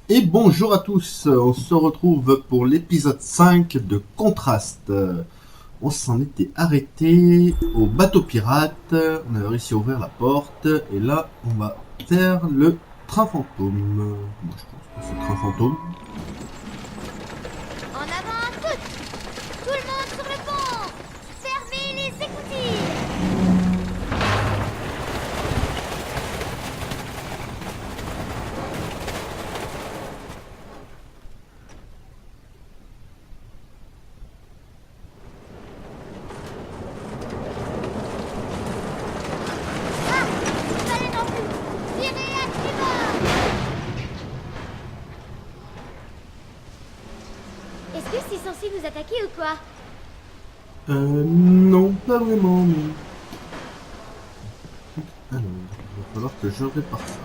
Et bonjour à tous, on se retrouve pour l'épisode 5 de Contraste. On s'en était arrêté au bateau pirate, on avait réussi à ouvrir la porte, et là on va faire le train fantôme. Moi je pense que c'est le train fantôme. En avant, toutes! Tout le monde sur le pont! Fermez les écoutilles! Ah! Fallait non plus! Tirez à tribord! Est-ce que c'est censé nous attaquer ou quoi? Non, pas vraiment, mais... Alors, il va falloir que je répare ça.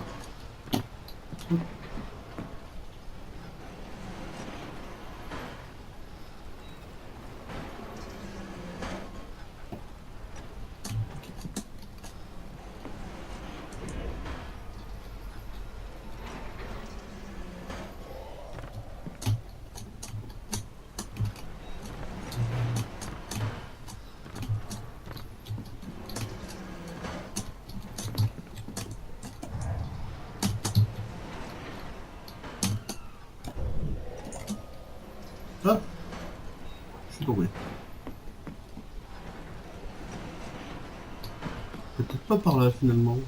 Ah, je suis tombé. Peut-être pas par là finalement.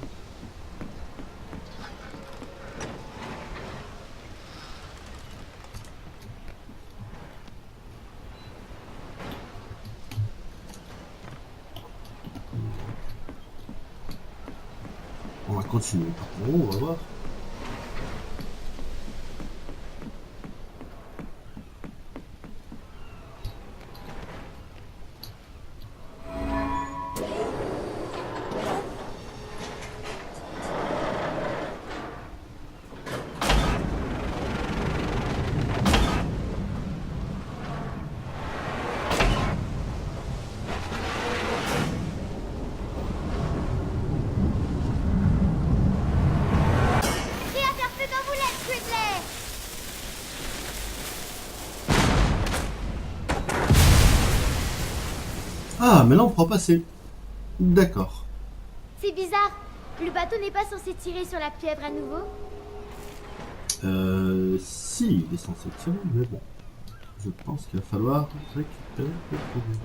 On va continuer par en haut, on va voir. Prêt à faire feu quand vous l'êtes, Gridley! Ah, mais là on pourra passer. D'accord. C'est bizarre. Le bateau n'est pas censé tirer sur la pieuvre à nouveau? Si, il est censé tirer, mais bon. Je pense qu'il va falloir récupérer le produit.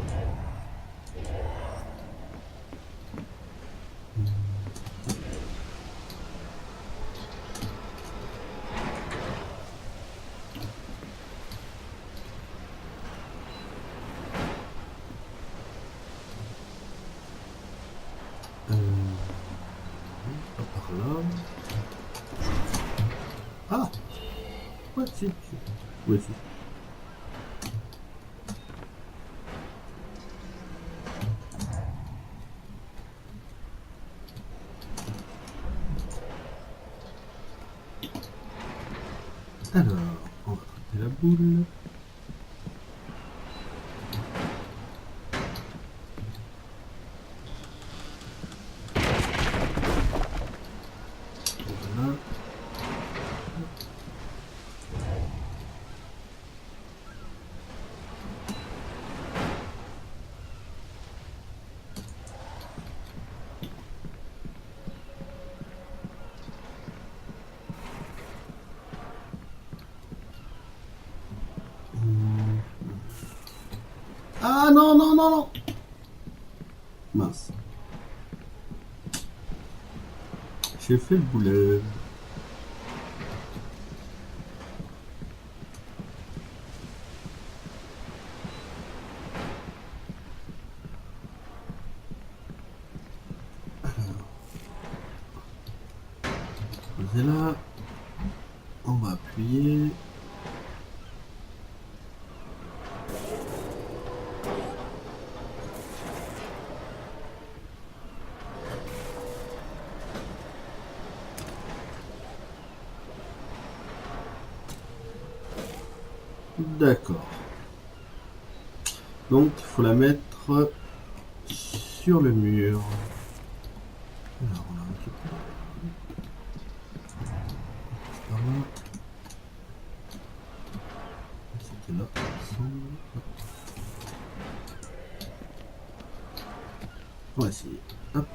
Pas par là. Ah, ouais, si. Ouais, si. Alors, on va attraper la boule. Voilà. Ah non, non, non, non. Mince. J'ai fait le boulet. Posez là. On va appuyer. D'accord. Donc, il faut la mettre sur le mur. Alors, on la récupère par là. là. Hop. On va essayer. Hop.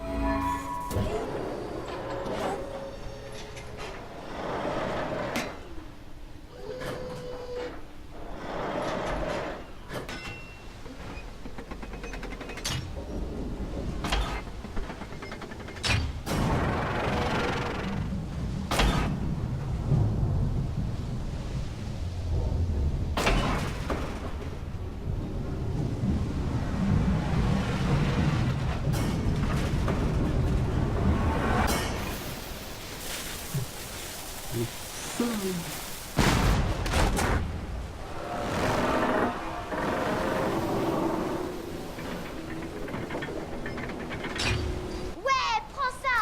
Ouais, prends ça!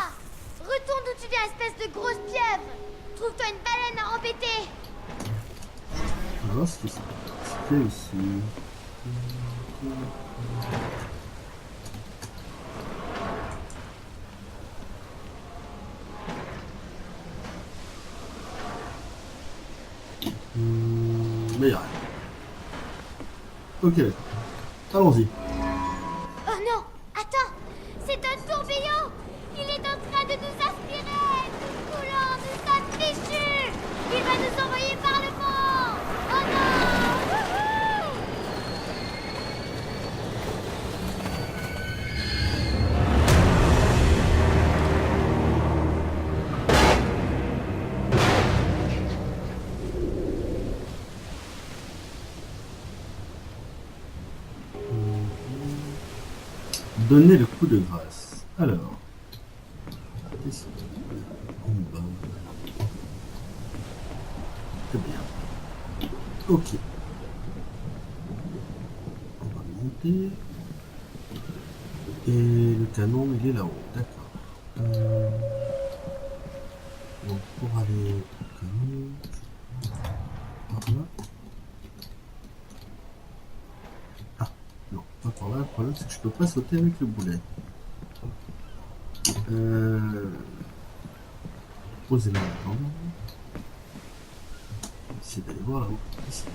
Retourne d'où tu viens, espèce de grosse pieuvre! Trouve-toi une baleine à embêter! On va voir ce qui se fait ici. Mais il n'y a rien. Ok, allons-y. Oh non! Attends! C'est un tourbillon! Il est en train de nous aspirer! Nous coulons de sa fichue! Il va nous envoyer par le fond! Oh non! Wouhou! Donner le coup de grâce. Alors. Qu'est-ce qu'il y a en bas? Très bien. Ok. On va monter. Et le canon, il est là-haut. D'accord. Donc pour aller au canon, par là. Ah, non, pas par là. Le problème, c'est que je peux pas sauter avec le boulet. Posez-le maintenant. On va essayer d'aller voir là-haut. Ici.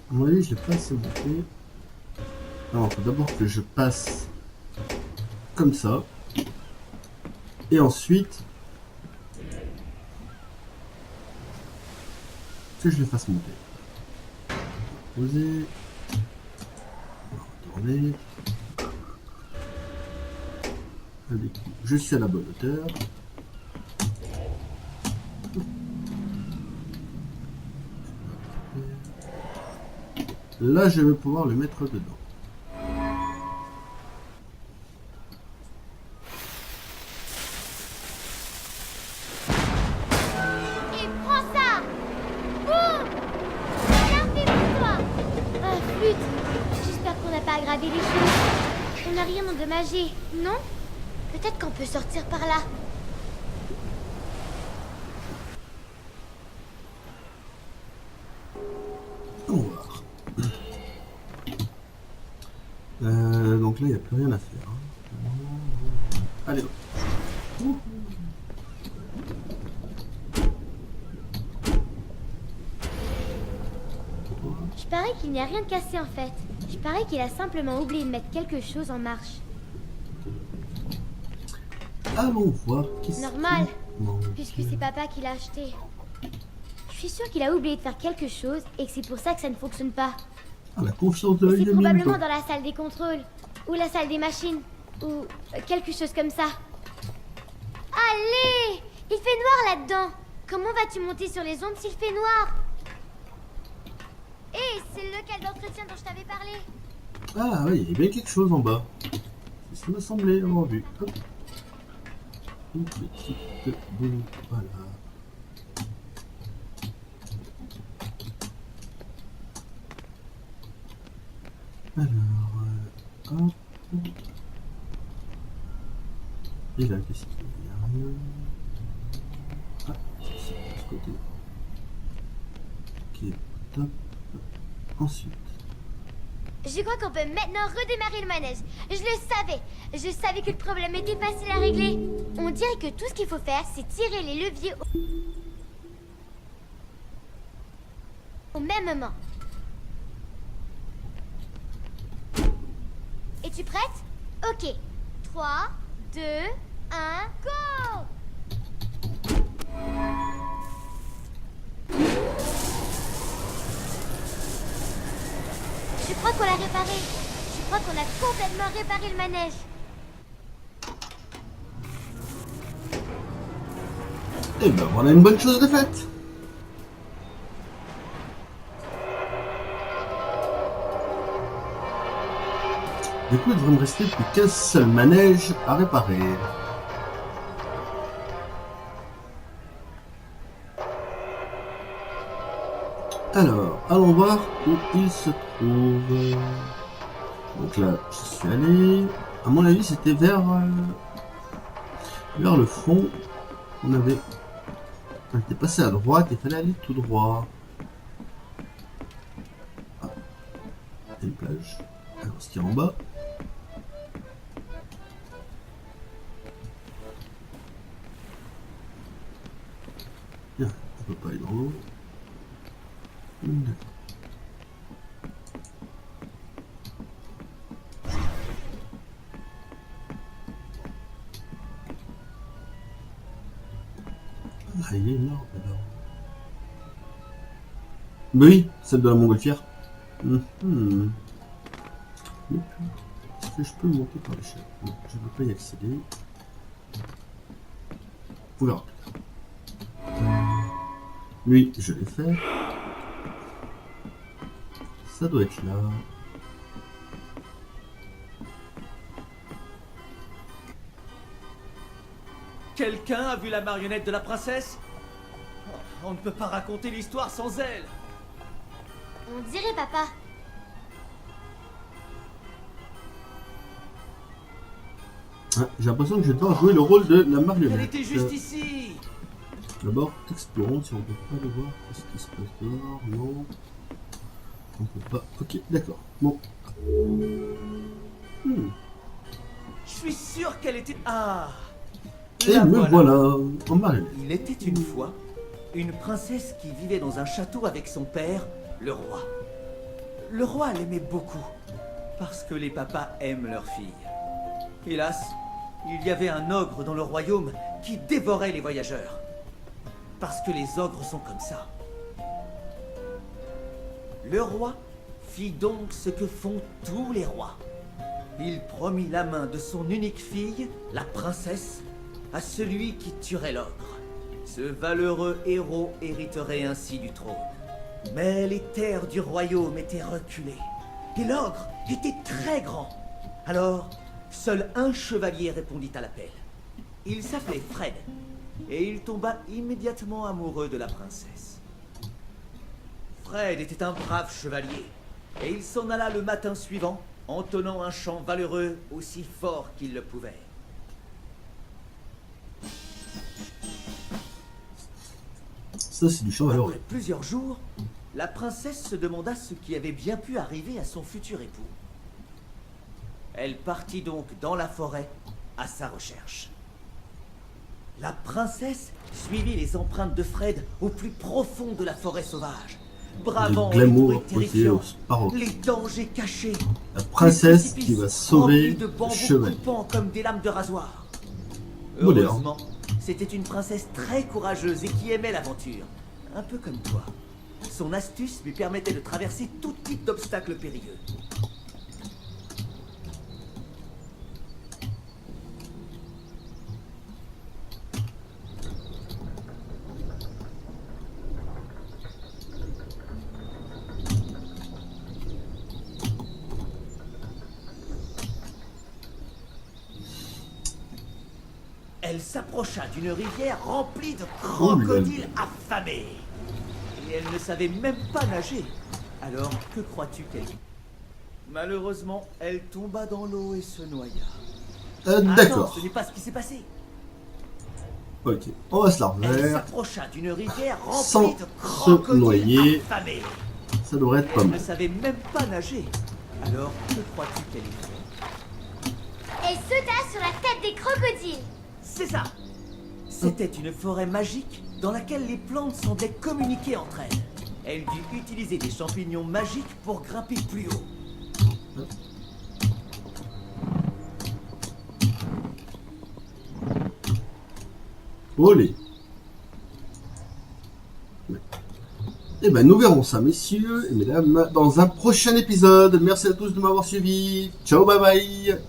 À mon avis, je l'ai pas assez monté. Alors, il faut d'abord que je passe comme ça. Et ensuite, que je le fasse monter. Poser. On va retourner. Allez, je suis à la bonne hauteur. Là, je vais pouvoir le mettre dedans. Et prends ça! Boum! Bien fait pour toi! Ah, flûte! J'espère qu'on n'a pas aggravé les choses. On n'a rien endommagé, non? Peut-être qu'on peut sortir par là. On va voir. Donc là, il n'y a plus rien à faire. Allez, hop. Je parie qu'il n'y a rien de cassé en fait. Je parie qu'il a simplement oublié de mettre quelque chose en marche. Allons voir. Qu'est-ce Normal, qui manque. puisque c'est papa qui l'a acheté. Je suis sûre qu'il a oublié de faire quelque chose et que c'est pour ça que ça ne fonctionne pas. Ah, la confiance de la C'est gamine, probablement toi. dans la salle des contrôles, ou la salle des machines, ou quelque chose comme ça. Allez! Il fait noir là-dedans. Comment vas-tu monter sur les ondes s'il fait noir? Et c'est le local d'entretien dont je t'avais parlé. Ah oui, il y a bien quelque chose en bas. C'est ce qui m'a semblé avoir vu. Hop. Une petite boule. Voilà. Alors, hop. Et là, qu'est-ce qu'il y a? Rien. Ah, c'est de ce côté. Ok, top. Ensuite. Je crois qu'on peut maintenant redémarrer le manège. Je le savais. Je savais que le problème était facile à régler. On dirait que tout ce qu'il faut faire, c'est tirer les leviers au même moment. Es-tu prête? Ok. 3, 2, 1, go! Je crois qu'on l'a réparé. Je crois qu'on a complètement réparé le manège. Et ben voilà une bonne chose de faite. Du coup, il devrait me rester plus qu'un seul manège à réparer. Alors, allons voir où il se trouve. Donc là, je suis allé. À mon avis, c'était vers le fond. On était passé à droite, il fallait aller tout droit. Ah, il y a une plage. Alors, ce qui est en bas. Bien, on peut pas aller dans l'eau. Ah, il est énorme alors. Mais oui, celle de la montgolfière. Est-ce que je peux monter par l'échelle? Non, je ne peux pas y accéder. On verra. Lui, je l'ai fait. Ça doit être là. Quelqu'un a vu la marionnette de la princesse? On ne peut pas raconter l'histoire sans elle. On dirait, papa. Ah, j'ai l'impression que je vais devoir jouer le rôle de la marionnette. Elle était juste ici. D'abord, explorons si on peut pas le voir. Qu'est-ce qui se passe dehors? Non. On peut pas. Ok, d'accord. Bon. Je suis sûr qu'elle était... Ah. Et La me voilà en marionnette. Il était une fois une princesse qui vivait dans un château avec son père, le roi. Le roi l'aimait beaucoup, parce que les papas aiment leurs filles. Hélas, il y avait un ogre dans le royaume qui dévorait les voyageurs. Parce que les ogres sont comme ça. Le roi fit donc ce que font tous les rois. Il promit la main de son unique fille, la princesse, à celui qui tuerait l'ogre. Ce valeureux héros hériterait ainsi du trône. Mais les terres du royaume étaient reculées. Et l'ogre était très grand. Alors, seul un chevalier répondit à l'appel. Il s'appelait Fred. Et il tomba immédiatement amoureux de la princesse. Fred était un brave chevalier. Et il s'en alla le matin suivant, entonnant un chant valeureux aussi fort qu'il le pouvait. Ça, c'est du chant valeureux. Après plusieurs jours, la princesse se demanda ce qui avait bien pu arriver à son futur époux. Elle partit donc dans la forêt à sa recherche. La princesse suivit les empreintes de Fred au plus profond de la forêt sauvage, bravant Le les glamour bruits côté terrifiants, Sparrow. les dangers cachés, La princesse les qui va précipices sauver remplis de le bambous chevalier. coupants comme des lames de rasoir. Moderne. Heureusement, c'était une princesse très courageuse et qui aimait l'aventure, un peu comme toi. Son astuce lui permettait de traverser tout type d'obstacles périlleux. s'approcha d'une rivière remplie de Oh là crocodiles là. affamés. Et elle ne savait même pas nager. Alors, que crois-tu qu'elle fit? Malheureusement, elle tomba dans l'eau et se noya. D'accord. Attends, ce n'est pas ce qui s'est passé. Ok, on va se la Elle refaire. s'approcha d'une rivière Sans remplie de se crocodiles noyer. affamés. Ça devrait être Et pas elle ne mal. savait même pas nager. Alors, que crois-tu qu'elle ait fait? Elle sauta sur la tête des crocodiles. C'est ça. C'était une forêt magique dans laquelle les plantes semblaient communiquer entre elles. Elle dut utiliser des champignons magiques pour grimper plus haut. Olé. Et ben nous verrons ça, messieurs et mesdames, dans un prochain épisode. Merci à tous de m'avoir suivi. Ciao, bye bye.